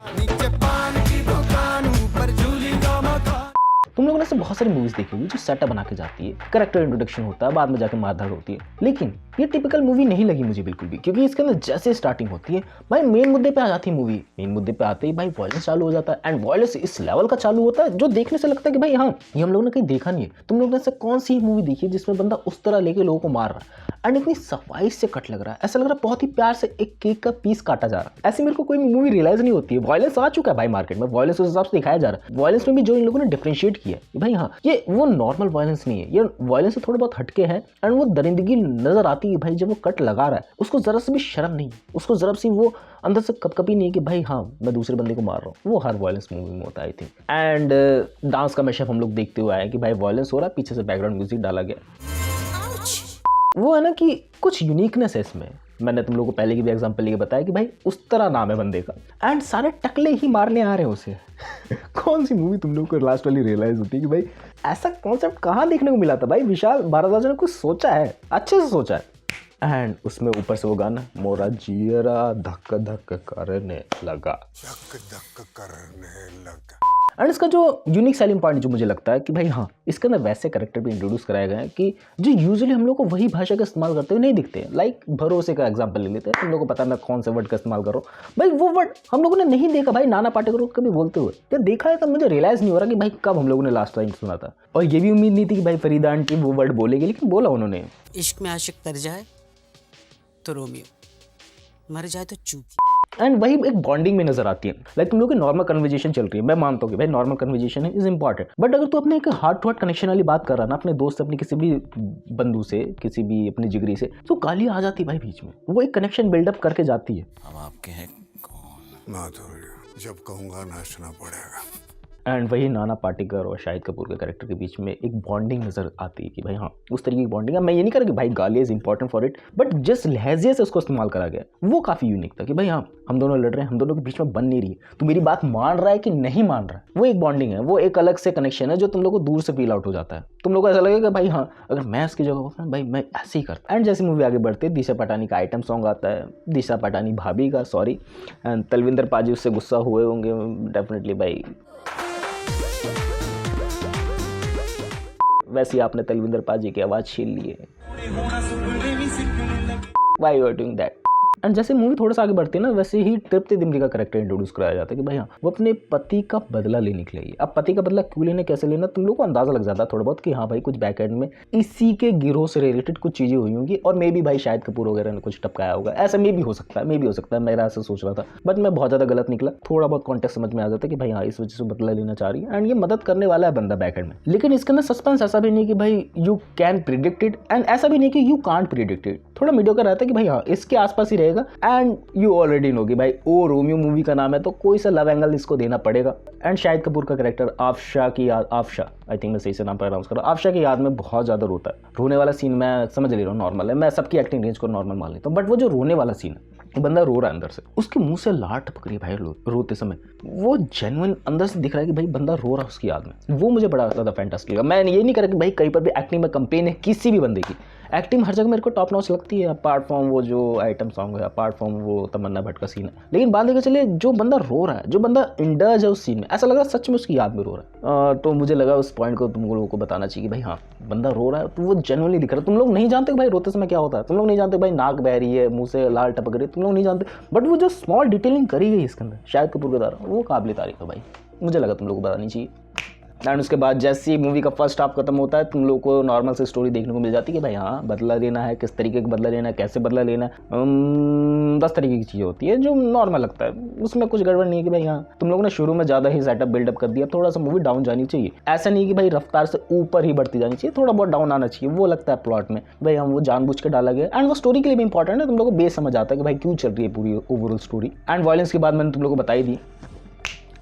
नीचे पान की दुकान ऊपर झूली का मकान। तुम लोगों ने ऐसे बहुत सारी मूवीज देखी होगी जो सेटअप बना के जाती है, कैरेक्टर इंट्रोडक्शन होता है, बाद में जाकर मारधाड़ होती है, लेकिन ये टिपिकल मूवी नहीं लगी मुझे बिल्कुल भी, क्योंकि इसके अंदर जैसे स्टार्टिंग होती है भाई मेन मुद्दे पे आ जाती है मूवी। मेन मुद्दे पे आते ही भाई वायलेंस चालू हो जाता है, एंड वायलेंस इस लेवल का चालू होता है जो देखने से लगता है कि भाई हाँ ये हम लोगों ने कहीं देखा नहीं है। तुम लोगों ने ऐसे कौन सी मूवी देखी है जिसमें बंदा उस तरह लेके लोगों को मार रहा है एंड इतनी सफाई से कट लग रहा है, ऐसा लग रहा है बहुत ही प्यार से एक केक का पीस काटा जा रहा है। ऐसे मेरे को कोई मूवी रियलाइज नहीं होती है। वायलेंस आ चुका है भाई मार्केट में, वायलेंस उस हिसाब से दिखाया जा रहा है। वायलेंस में भी जो इन लोगों ने डिफरेंशिएट किया है भाई हाँ ये वो नॉर्मल वायलेंस नहीं है, ये वायलेंस से थोड़ा बहुत हटके है एंड वो दरिंदगी नजर आती है भाई जब वो कट लगा रहा है। उसको जरा से भी शर्म नहीं, उसको जरा सी वो अंदर से कभी नहीं कि भाई हाँ मैं दूसरे बंदे को मार रहा हूँ। वो हर वायलेंस मूवी में होता है आई थिंक। एंड डांस का मैशअप हम लोग देखते हुए आए कि भाई वायलेंस हो रहा है, पीछे से बैकग्राउंड म्यूजिक डाला गया। वो है ना कि कुछ यूनिकनेस है इसमें। मैंने तुम लोगों को पहले की भी एग्जांपल लेके बताया कि भाई उस तरह नाम है बंदे का एंड सारे टकले ही मारने आ रहे हैं उसे। कौन सी मूवी तुम लोगों को लास्ट वाली रियलाइज होती है कि भाई ऐसा कॉन्सेप्ट कहाँ देखने को मिला था। भाई विशाल भारद्वाज ने कुछ सोचा है, अच्छे से सोचा है। एंड उसमें ऊपर से वो गाना मोरा जियरा धक धक करने लगा, धक धक करने लगा। एंड इसका जो यूनिक सेलिंग पॉइंट जो मुझे लगता है कि भाई हाँ इसके अंदर वैसे कैरेक्टर भी इंट्रोड्यूस कराए गए हैं कि जो यूजुअली हम लोग को वही भाषा का इस्तेमाल करते हुए नहीं दिखते हैं। लाइक भरोसे का एग्जांपल ले लेते हैं, तुम लोग को पता है मैं कौन से वर्ड का इस्तेमाल कर रहा हूँ। भाई वो वर्ड हम लोगों ने नहीं देखा भाई नाना पाटेकर को कभी बोलते हुए, या देखा है तब मुझे रियलाइज नहीं हो रहा कि भाई कब हम लोगों ने लास्ट टाइम सुना था। और ये भी उम्मीद नहीं थी कि भाई फरीदा आंटी वो वर्ड बोलेगी, लेकिन बोला उन्होंने। इश्क में आशिक तर जाए तो रोमियो, मर जाए तो चूती। एंड वही एक बॉन्डिंग में नजर आती है। लाइक तुम लोग की नॉर्मल कन्वर्जेशन चल रही है, मैं मानता हूँ कि भाई नॉर्मल कन्वर्जेशन है इज इंपॉर्टेंट, बट अगर तू अपने एक हार्ट टू हार्ट कनेक्शन वाली बात कर रहा ना अपने दोस्त से, अपने किसी भी बंधु से, किसी भी अपने जिगरी से, तो गाली आ जाती है भाई बीच में। वो एक कनेक्शन बिल्डअप करके जाती है। हम आपके हैं कौन? माधुर्य, जब कहूँगा नाचना पड़ेगा। एंड वही नाना पाटेकर और शाहिद कपूर के कैरेक्टर के बीच में एक बॉन्डिंग नजर आती है कि भाई हाँ उस तरीके की बॉन्डिंग है। मैं ये नहीं कर रहा कि भाई गाली is important for it, but जिस लहजे से उसको इस्तेमाल करा गया वो काफ़ी यूनिक था कि भाई हाँ हम दोनों लड़ रहे हैं, हम दोनों के बीच में बन नहीं रही है, तो मेरी बात मान रहा है कि नहीं मान रहा है। वो एक बॉन्डिंग है, वो एक अलग से कनेक्शन है जो तुम लोग को दूर से फील आउट हो जाता है। तुम लोग को ऐसा लगेगा भाई हाँ अगर मैं इसकी जगह होता भाई मैं ऐसे ही करता। एंड जैसे मूवी आगे बढ़ती है दिशा पटानी का आइटम सॉन्ग आता है, दिशा पटानी भाभी का सॉरी, एंड तलविंदर पाजी उससे गुस्सा हुए होंगे डेफिनेटली भाई। वैसे आपने तलविंदर पाजी की आवाज़ छीन ली है, why you are doing that. And जैसे मूवी थोड़ा सा आगे बढ़ती है ना वैसे ही तृप्ति दिमरी का कैरेक्टर इंट्रोड्यूस कराया जाता है कि भाई हाँ वो अपने पति का बदला लेने के लिए। अब पति का बदला क्यों लेना, कैसे लेना, तुम लोग को अंदाजा लग जाता है थोड़ा बहुत कि हाँ भाई कुछ बैक एंड में इसी के गिरोह से रिलेटेड कुछ चीज़ें हुई होंगी, और मे भी भाई शाहिद कपूर वगैरह ने कुछ टपकाया होगा। ऐसा मे भी हो सकता है, मे भी हो सकता है, मैं ऐसा सोच रहा था, बट मैं बहुत ज़्यादा गलत निकला। थोड़ा बहुत कॉन्टेक्स्ट समझ में आ जाता है कि भाई हाँ इस वजह से बदला लेना चाह रही है एंड ये मदद करने वाला है बंदा बैक एंड में। लेकिन इसके अंदर सस्पेंस ऐसा भी नहीं कि भाई you can predict it and ऐसा भी नहीं कि यू कांट प्रिडिक्ट इट। थोड़ा मीडियोकर रहता है कि भाई हाँ इसके आसपास ही रहेगा एंड यू ऑलरेडी नो कि भाई ओ रोमियो मूवी का नाम है तो कोई सा लव एंगल इसको देना पड़ेगा। एंड शाहिद कपूर का कैरेक्टर आफशा की याद, आफशा आई थिंक मैं सही से नाम प्रोनाउंस कर रहा हूँ, आफशा की याद में बहुत ज़्यादा रोता है। रोने वाला सीन मैं समझ ले रहा हूँ नॉर्मल है, मैं सबकी एक्टिंग रेंज को नॉर्मल मान लेता हूँ, बट वो जो रोने वाला सीन है बंदा रो रहा है अंदर से, उसके मुंह से लार टपक रही है भाई रोते समय, वो जेन्युइन अंदर से दिख रहा है कि भाई बंदा रो रहा है उसकी याद में। वो मुझे बड़ा ज़्यादा फैंटास्टिक लगा। मैं ये नहीं कर रहा कि भाई कहीं पर भी एक्टिंग में कंपेन है किसी भी बंदे की, एक्टिंग हर जगह मेरे को टॉप नॉच लगती है अपार्ट फ्रॉम वो जो आइटम सॉन्ग है, अपार्ट फ्रॉम वो तमन्ना भट्ट का सीन है। लेकिन बात लेकर चले जो बंदा रो रहा है, जो बंदा इंडल्ज है उस सीन में, ऐसा लग रहा है सच में उसकी याद में रो रहा है। तो मुझे लगा उस पॉइंट को तुम लोगों को बताना चाहिए कि भाई हाँ बंदा रो रहा है तो वो जेन्युइनली दिख रहा है। तुम लोग नहीं जानते भाई रोते समय क्या होता है, तुम लोग नहीं जानते भाई नाक बह रही है, मुंह से लाल टपक रही है, तुम लोग नहीं जानते, बट वो जो स्मॉल डिटेलिंग करी गई इसके अंदर शाहिद कपूर के द्वारा वो काबिल तारीफ है भाई, मुझे लगा तुम लोग को बतानी चाहिए। एंड उसके बाद जैसे मूवी का फर्स्ट हाफ खत्म होता है तुम लोग को नॉर्मल से स्टोरी देखने को मिल जाती है कि भाई हाँ बदला लेना है, किस तरीके का बदला लेना है, कैसे बदला लेना है, 10 तरीके की चीज़ें होती है जो नॉर्मल लगता है, उसमें कुछ गड़बड़ नहीं है कि भाई हाँ तुम लोगों ने शुरू में ज़्यादा ही सेटअप बिल्डअप कर दिया, थोड़ा सा मूवी डाउन जानी चाहिए। ऐसा नहीं कि भाई रफ्तार से ऊपर ही बढ़ती जानी चाहिए, थोड़ा बहुत डाउन आना चाहिए, वो लगता है प्लॉट में भाई हम वो जानबूझ के डाला गया। एंड वो स्टोरी के लिए भी इंपॉर्टेंट है, तुम लोग को बेस समझ आता है कि भाई क्यों चल रही है पूरी ओवरऑल स्टोरी। एंड वायलेंस के बाद मैंने तुम लोग को बताई दी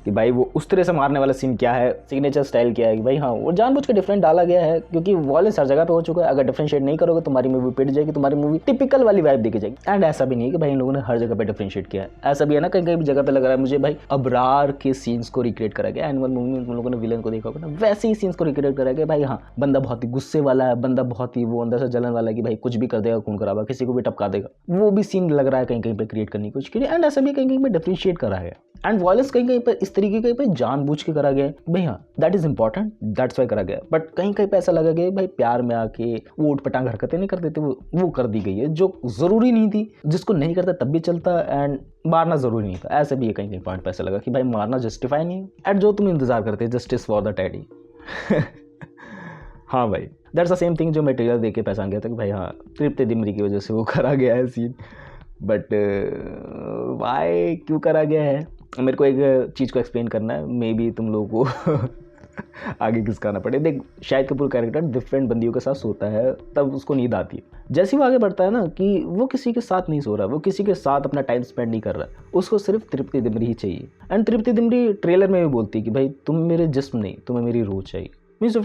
कि भाई वो उस तरह से मारने वाला सीन क्या है, सिग्नेचर स्टाइल क्या है कि भाई हाँ वो जानबूझ के डिफरेंट डाला गया है क्योंकि वायलेंस हर जगह पे हो चुका है। अगर डिफरेंशिएट नहीं करोगे तुम्हारी मूवी पिट जाएगी, तुम्हारी मूवी टिपिकल वाली वाइब देखी जाएगी। एंड ऐसा भी नहीं है कि भाई इन लोगों ने हर जगह पे डिफरेंशिएट किया है, ऐसा भी है ना कहीं कहीं भी जगह पे लग रहा है मुझे भाई अबरार के सीन्स को रिक्रिएट करा गया। एनिमल मूवी में तुम लोगों ने विलन को देखा होगा ना, वैसे ही सीन्स को रिक्रिएट करा गया। भाई हाँ बंदा बहुत ही गुस्से वाला है, बंदा बहुत ही वो अंदर से जलन वाला है कि भाई कुछ भी कर देगा, खून खराबा, किसी को भी टपका देगा, वो भी सीन लग रहा है कहीं कहीं पे क्रिएट करने की कोशिश की। एंड ऐसा भी कहीं कहीं पे डिफरेंशिएट करा है। एंड वायलेंस कहीं कहीं पर इस तरीके कहीं पे जानबूझ के करा गया है भाई, हाँ that is important, that's why करा गया है, बट कहीं कहीं पे ऐसा लगा गया भाई प्यार में आके वो उठ पटांग हरकतें नहीं कर देते, वो कर दी गई है जो जरूरी नहीं थी, जिसको नहीं करता तब भी चलता, एंड मारना जरूरी नहीं था, ऐसे भी कहीं कहीं पॉइंट पे ऐसा लगा कि भाई मारना जस्टिफाई नहीं है, एंड जो तुम इंतजार करते जस्टिस फॉर द टैडी। हाँ भाई, दैट्स द सेम थिंग जो मैं ट्रेलर देख के पहचान गया था कि भाई हाँ तृप्ति डिमरी की वजह से वो करा गया है सीन, बट वाई क्यों करा गया है मेरे को एक चीज़ को एक्सप्लेन करना है, मे बी तुम लोगों को आगे खिसकाना पड़े। देख शाहिद कपूर कैरेक्टर डिफरेंट बंदियों के साथ सोता है तब उसको नींद आती है, जैसे वो आगे बढ़ता है ना कि वो किसी के साथ नहीं सो रहा, वो किसी के साथ अपना टाइम स्पेंड नहीं कर रहा, उसको सिर्फ तृप्ति डिमरी ही चाहिए। एंड तृप्ति डिमरी ट्रेलर में भी बोलती है कि भाई तुम मेरे जिस्म नहीं, तुम्हें मेरी रूह चाहिए। मीन्स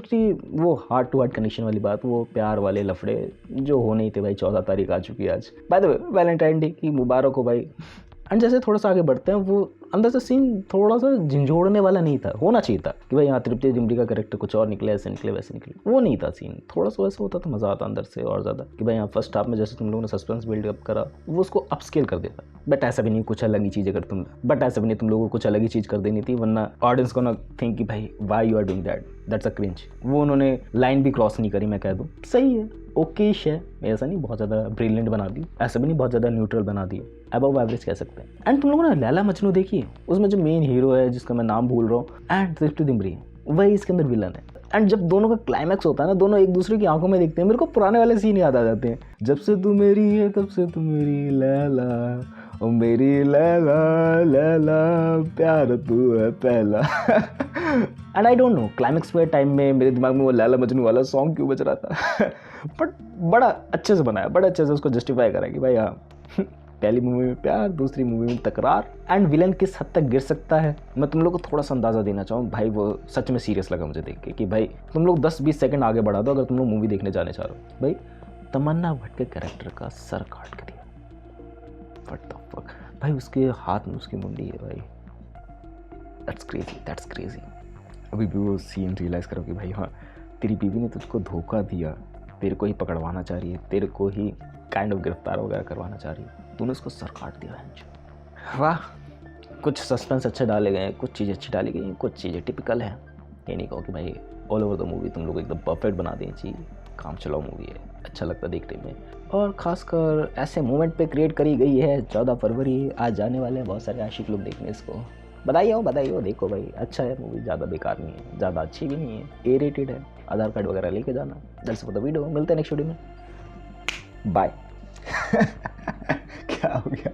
वो हार्ट टू हार्ट कनेक्शन वाली बात, वो प्यार वाले लफड़े जो हो नहीं थे भाई। 14 तारीख आ चुकी है आज, by the way Valentine day की मुबारक हो भाई। एंड जैसे थोड़ा सा आगे बढ़ते हैं, वो अंदर से सीन थोड़ा सा झंझोड़ने वाला नहीं था, होना चाहिए था कि भाई यहाँ तृप्ति डिमरी का कैरेक्टर कुछ और निकले, ऐसे निकले वैसे निकले, वो नहीं था सीन। थोड़ा सा वैसा होता तो मज़ा आता अंदर से और ज़्यादा कि भाई यहाँ फर्स्ट हाफ में जैसे तुम लोगों ने सस्पेंस बिल्डअप करा वो उसको अपस्केल कर देता, बट ऐसा भी नहीं कुछ अलग ही चीज़ अगर तुम लोगों को कुछ अलग ही चीज़ कर देनी थी, वरना ऑडियंस को ना थिंक कि भाई why you are doing that's a cringe. वो उन्होंने लाइन भी क्रॉस नहीं करी, मैं कह दूँ सही है, ओकेश है, ऐसा नहीं बहुत ज़्यादा ब्रिलियंट बना दी, ऐसा भी नहीं बहुत ज़्यादा न्यूट्रल बना दी, अबव एवरेज कह सकते हैं। एंड तुम लोगों ने लैला मजनू देखी है, उसमें जो मेन हीरो है जिसका मैं नाम भूल रहा हूँ एंड तृप्ति डिमरी, वही इसके अंदर विलन है। एंड जब दोनों का क्लाइमैक्स होता है ना, दोनों एक दूसरे की आंखों में देखते हैं, मेरे को पुराने वाले सीन याद आ जाते हैं, जब से तू मेरी है तब से तू मेरी लैला, ओ मेरी लैला लैला प्यार तू है पहला। And I don't know climax पे टाइम में मेरे दिमाग में वो लैला मजनू वाला सॉन्ग क्यों बज रहा था। बट बड़ा अच्छे से बनाया, बड़ा अच्छे से उसको जस्टिफाई करा कि भाई हाँ पहली मूवी में प्यार, दूसरी मूवी में तकरार। एंड विलन किस हद तक गिर सकता है मैं तुम लोग को थोड़ा सा अंदाज़ा देना चाहूँ भाई, वो सच में सीरियस लगा मुझे देख के कि भाई तुम लोग 10-20 सेकंड आगे बढ़ा दो अगर तुम लोग मूवी देखने जाने चाह रहे हो। भाई तमन्ना भट्ट के कैरेक्टर का सर काट के दिया, व्हाट द फक भाई, उसके हाथ में उसकी मुंडी है भाई, दैट्स क्रेजी। अभी भी वो सीन रियलाइज़ करो कि भाई हाँ तेरी बीवी ने तुझको धोखा दिया, तेरे को ही पकड़वाना चाह रही है, तेरे को ही काइंड ऑफ गिरफ्तार वगैरह करवाना चाह रही है, तूने उसको सर काट दिया है। वाह, कुछ सस्पेंस अच्छे डाले गए हैं, कुछ चीज़ें अच्छी डाली गई हैं, कुछ चीज़ें टिपिकल हैं। ये नहीं कहो कि भाई ऑल ओवर द मूवी तुम लोग एकदम परफेक्ट बना दें, चीज़ काम चलाओ मूवी है, अच्छा लगता देखने में। और ख़ासकर ऐसे मोमेंट पे क्रिएट करी गई है। 14 फरवरी आज जाने वाले हैं बहुत सारे आशिक लोग देखने इसको, बधाई हो देखो भाई, अच्छा है मूवी, ज़्यादा बेकार नहीं है, ज़्यादा अच्छी भी नहीं है, ए रेटेड है, आधार कार्ड वगैरह लेके जाना। दैट्स फॉर द वीडियो, मिलते हैं नेक्स्ट वीडियो में, बाय। क्या हो गया।